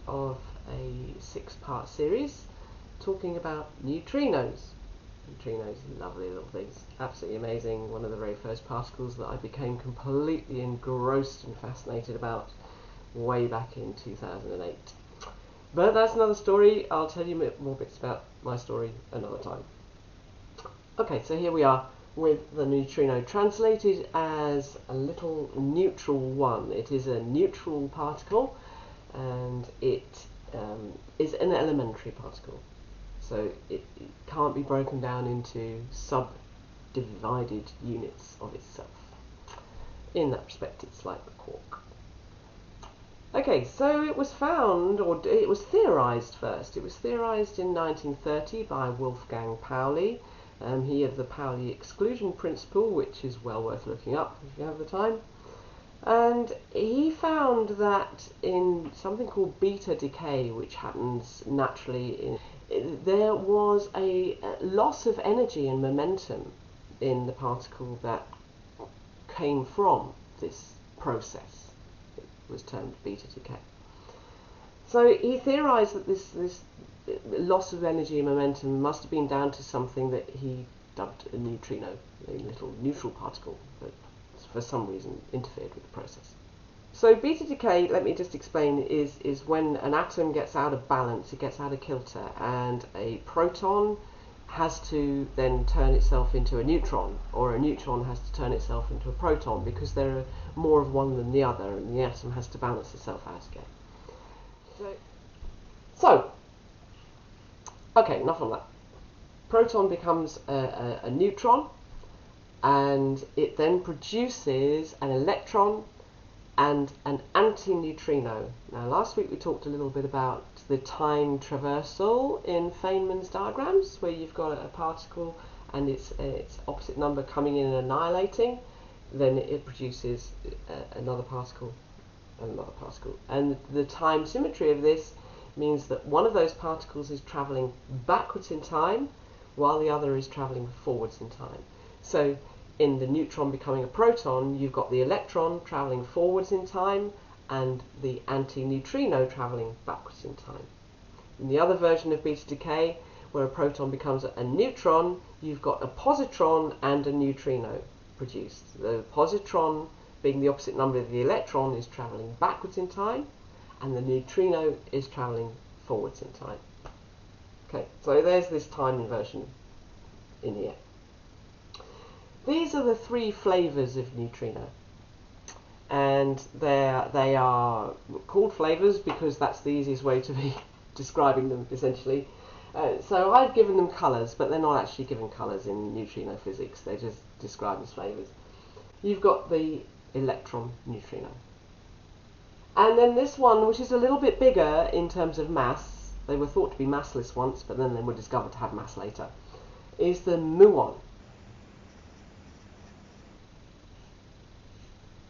of a 6-part series talking about neutrinos. Neutrinos, lovely little things, absolutely amazing. One of the very first particles that I became completely engrossed and fascinated about way back in 2008. But that's another story. I'll tell you more bits about my story another time. Okay, so here we are with the neutrino translated as a little neutral one. It is a neutral particle, and it is an elementary particle. So it can't be broken down into subdivided units of itself. In that respect, it's like the quark. Okay, so it was found, or it was theorized first. It was theorized in 1930 by Wolfgang Pauli. He had the Pauli exclusion principle, which is well worth looking up if you have the time. And he found that in something called beta decay, which happens naturally, there was a loss of energy and momentum in the particle that came from this process. It was termed beta decay. So he theorized that this loss of energy and momentum must have been down to something that he dubbed a neutrino, a little neutral particle that for some reason interfered with the process. So beta decay, let me just explain, is when an atom gets out of balance, it gets out of kilter, and a proton has to then turn itself into a neutron, or a neutron has to turn itself into a proton, because there are more of one than the other, and the atom has to balance itself out again. So okay, enough on that. Proton becomes a neutron, and it then produces an electron and an antineutrino. Now, last week we talked a little bit about the time traversal in Feynman's diagrams, where you've got a particle and its opposite number coming in and annihilating, then it produces another particle and another particle. And the time symmetry of this means that one of those particles is travelling backwards in time while the other is travelling forwards in time. So in the neutron becoming a proton, you've got the electron travelling forwards in time and the antineutrino travelling backwards in time. In the other version of beta decay, where a proton becomes a neutron, you've got a positron and a neutrino produced. The positron, being the opposite number of the electron, is travelling backwards in time, and the neutrino is travelling forwards in time. Okay, so there's this time inversion in here. These are the 3 flavours of neutrino, and they are called flavours because that's the easiest way to be describing them, essentially. So I've given them colours, but they're not actually given colours in neutrino physics. They're just described as flavours. You've got the electron neutrino. And then this one, which is a little bit bigger in terms of mass, they were thought to be massless once, but then they were discovered to have mass later, is the muon.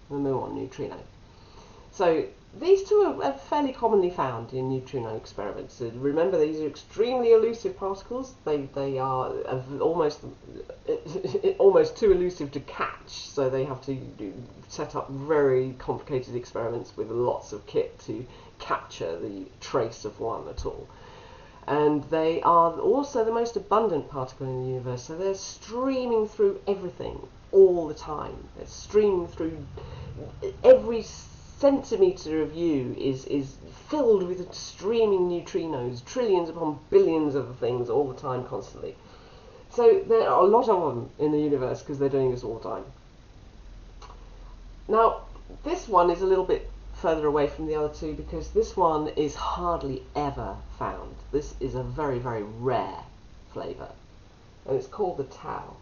The muon neutrino. So these two are fairly commonly found in neutrino experiments. So remember, these are extremely elusive particles. They are almost too elusive to catch, so they have to set up very complicated experiments with lots of kit to capture the trace of one at all. And they are also the most abundant particle in the universe, so they're streaming through everything all the time. They're streaming through every centimetre of you is filled with streaming neutrinos, trillions upon billions of things all the time, constantly. So there are a lot of them in the universe because they're doing this all the time. Now, this one is a little bit further away from the other two because this one is hardly ever found. This is a very, very rare flavour, and it's called the tau.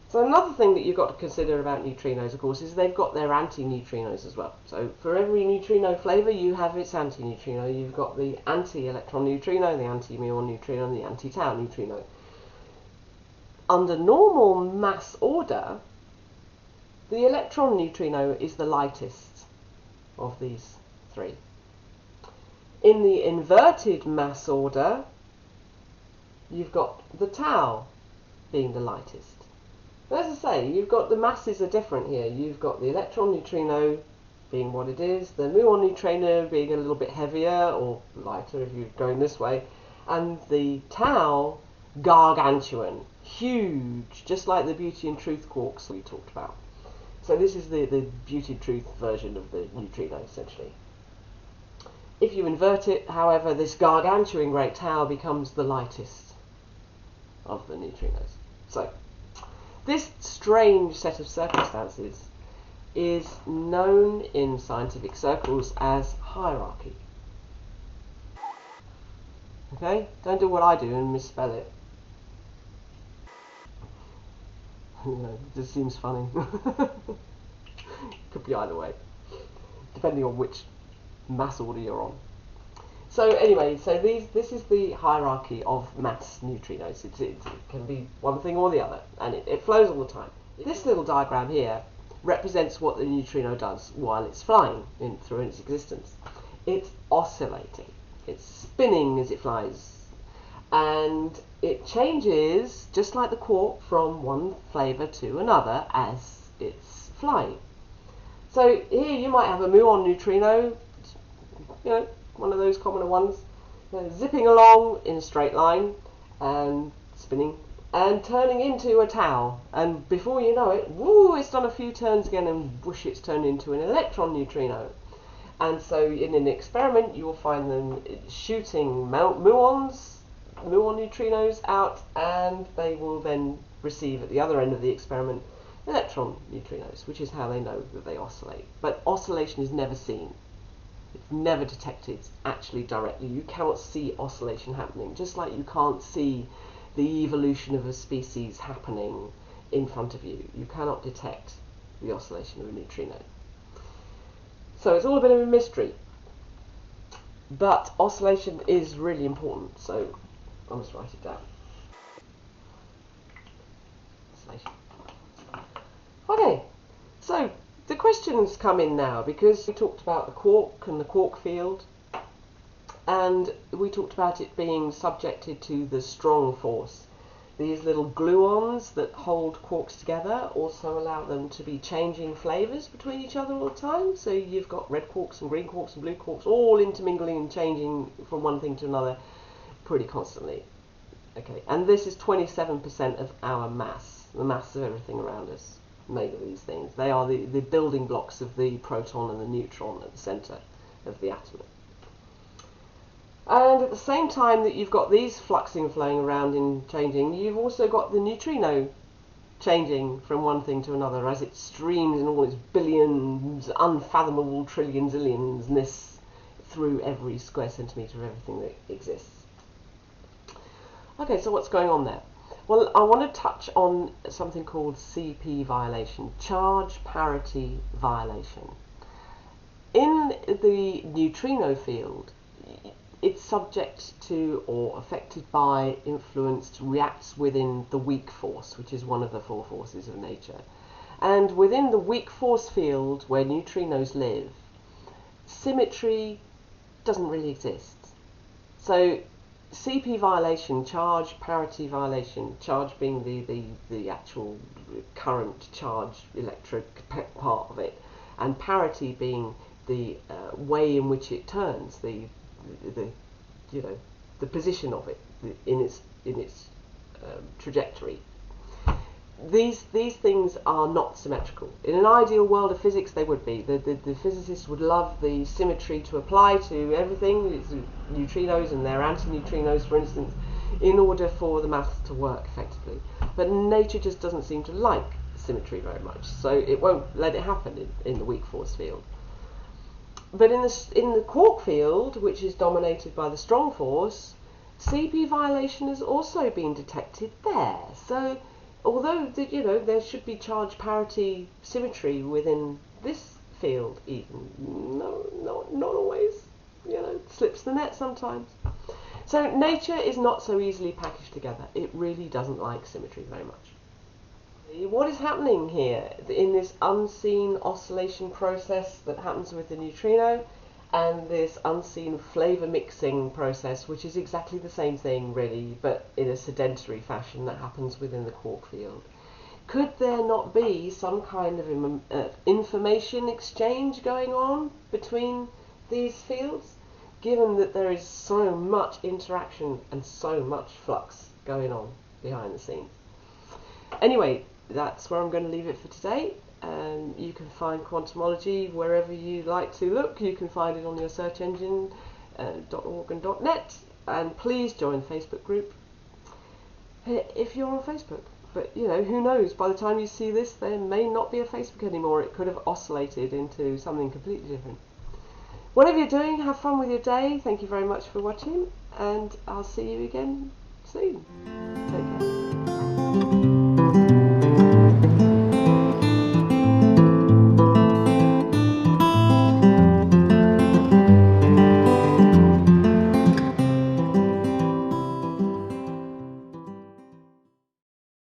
So another thing that you've got to consider about neutrinos, of course, is they've got their antineutrinos as well. So for every neutrino flavour, you have its antineutrino. You've got the anti-electron neutrino, the anti-muon neutrino, and the anti-tau neutrino. Under normal mass order, the electron neutrino is the lightest of these 3. In the inverted mass order, you've got the tau being the lightest. As I say, you've got the masses are different here. You've got the electron neutrino being what it is, the muon neutrino being a little bit heavier or lighter if you're going this way, and the tau gargantuan, huge, just like the beauty and truth quarks we talked about. So this is the beauty and truth version of the neutrino, essentially. If you invert it, however, this gargantuan great tau becomes the lightest of the neutrinos. So this strange set of circumstances is known in scientific circles as hierarchy. Okay? Don't do what I do and misspell it. It just seems funny. Could be either way, depending on which mass order you're on. So anyway, this is the hierarchy of mass neutrinos. It can be one thing or the other, and it flows all the time. This little diagram here represents what the neutrino does while it's flying through its existence. It's oscillating. It's spinning as it flies. And it changes, just like the quark, from one flavour to another as it's flying. So here you might have a muon neutrino, one of those commoner ones, zipping along in a straight line and spinning and turning into a tau, and before you know it, woo, it's done a few turns again, and whoosh, it's turned into an electron neutrino. And so in an experiment you will find them shooting muon neutrinos out, and they will then receive at the other end of the experiment electron neutrinos, which is how they know that they oscillate. But oscillation is never seen. It's never detected actually directly. You cannot see oscillation happening, just like you can't see the evolution of a species happening in front of you. You cannot detect the oscillation of a neutrino. So it's all a bit of a mystery. But oscillation is really important, so I must write it down. Oscillation. Okay, so the questions come in now, because we talked about the quark and the quark field, and we talked about it being subjected to the strong force. These little gluons that hold quarks together also allow them to be changing flavours between each other all the time. So you've got red quarks and green quarks and blue quarks all intermingling and changing from one thing to another pretty constantly. Okay, and this is 27% of our mass, the mass of everything around us, made of these things. They are the building blocks of the proton and the neutron at the centre of the atom. And at the same time that you've got these fluxing, flowing around and changing, you've also got the neutrino changing from one thing to another as it streams in all its billions, unfathomable trillion zillions through every square centimetre of everything that exists. Okay, so what's going on there? Well, I want to touch on something called CP violation, charge parity violation. In the neutrino field, it's subject to or affected by, influenced, reacts within the weak force, which is one of the four forces of nature. And within the weak force field where neutrinos live, symmetry doesn't really exist. So CP violation, charge parity violation, charge being the actual current charge electric part of it, and parity being the way in which it turns, the position of it in its trajectory. These things are not symmetrical. In an ideal world of physics, they would be. The physicists would love the symmetry to apply to everything, it's neutrinos and their antineutrinos, for instance, in order for the maths to work effectively. But nature just doesn't seem to like symmetry very much, so it won't let it happen in the weak force field. But in the quark field, which is dominated by the strong force, CP violation has also been detected there. So although there should be charge parity symmetry within this field, even not always. It slips the net sometimes. So nature is not so easily packaged together. It really doesn't like symmetry very much. What is happening here in this unseen oscillation process that happens with the neutrino, and this unseen flavour mixing process, which is exactly the same thing really, but in a sedentary fashion, that happens within the quark field, Could there not be some kind of information exchange going on between these fields, given that there is so much interaction and so much flux going on behind the scenes? Anyway, that's where I'm going to leave it for today. You can find Quantumology wherever you like to look. You can find it on your search engine, .org and .net, and please join the Facebook group if you're on Facebook. But you know, who knows, by the time you see this there may not be a Facebook anymore. It could have oscillated into something completely different. Whatever you're doing, have fun with your day. Thank you very much for watching, and I'll see you again soon.